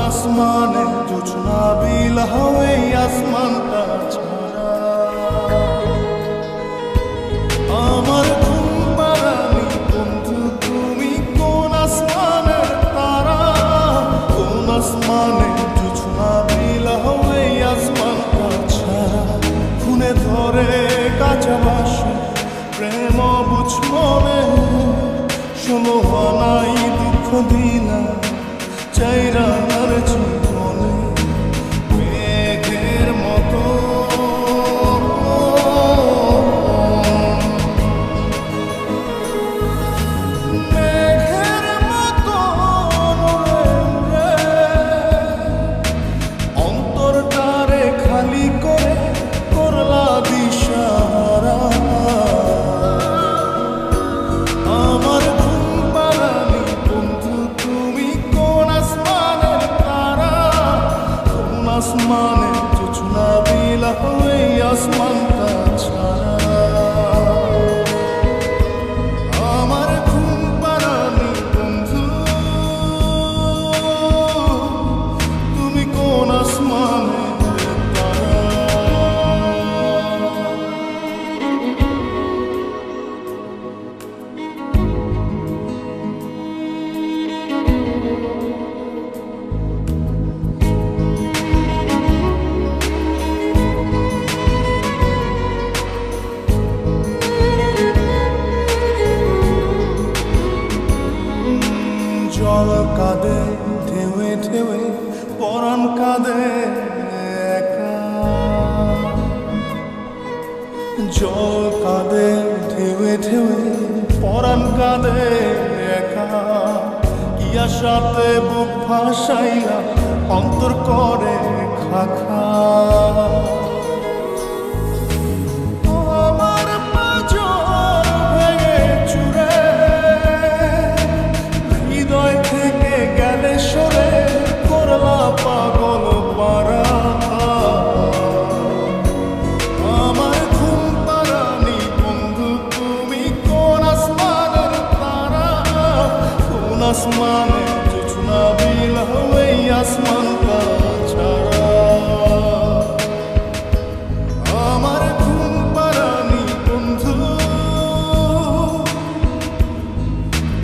আসমানে জোছনা বিলাওয়ে আসমানটা ছাড়া আমার ঘুম পাড়ানি বন্ধু তুমি কোন আসমানের তারা কোন আসমানে জোছনা বিলাওয়ে আসমানটা ছাড়া খুনে ধরে কাঁচা বাসে প্রেম বুঝ মনে শোনো নাই দুঃখ দিনা চাইরা আর জীবনে মেঘের মতো মেঘের মতো অন্তরটারে খালি করে করলা দিশাহারা আমার ঘুম পাড়ানি বন্ধু তুমি কোন আসমানের তারা কোন আসমানে জোছনা বিলাওয়ে আসমানটা ছাড়া আমার ঘুম পাড়ানি বন্ধু তুমি কোন আসমানের তারা জল কাঁদে ঢেউে ঢেউে পরাণ কাঁদে একা জল কাঁদে ঢেউে ঢেউে পরাণ কাঁদে একা কি আশাতে বুক ভাসাইয়া অন্তর করে খাখা আমার পাঁজর ভেঙে চুরে হৃদয় থেকে গেলে সরে করলা পাগল পারা আমার ঘুম পাড়ানি বন্ধু তুমি কোন আসমানের তারা কোন আসমানে জোছনা বিলাওয়ে আসমানটা ছাড়া আমার ঘুম পাড়ানি বন্ধু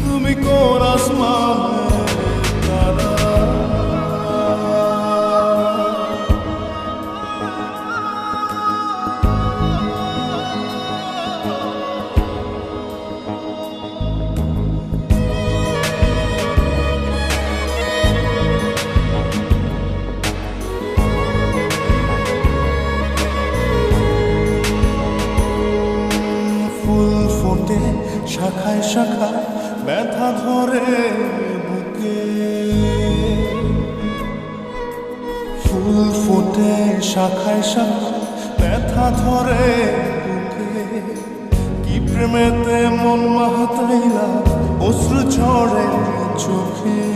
তুমি কোন আসমানের তারা ফুল ফোটে শাখায় শাখায় ব্যথা ধরে বুকে ফুল ফোটে শাখায় শাখায় ব্যথা ধরে বুকে কি প্রেমেতে মন মাতাইলা অশ্রু ঝরে চোখে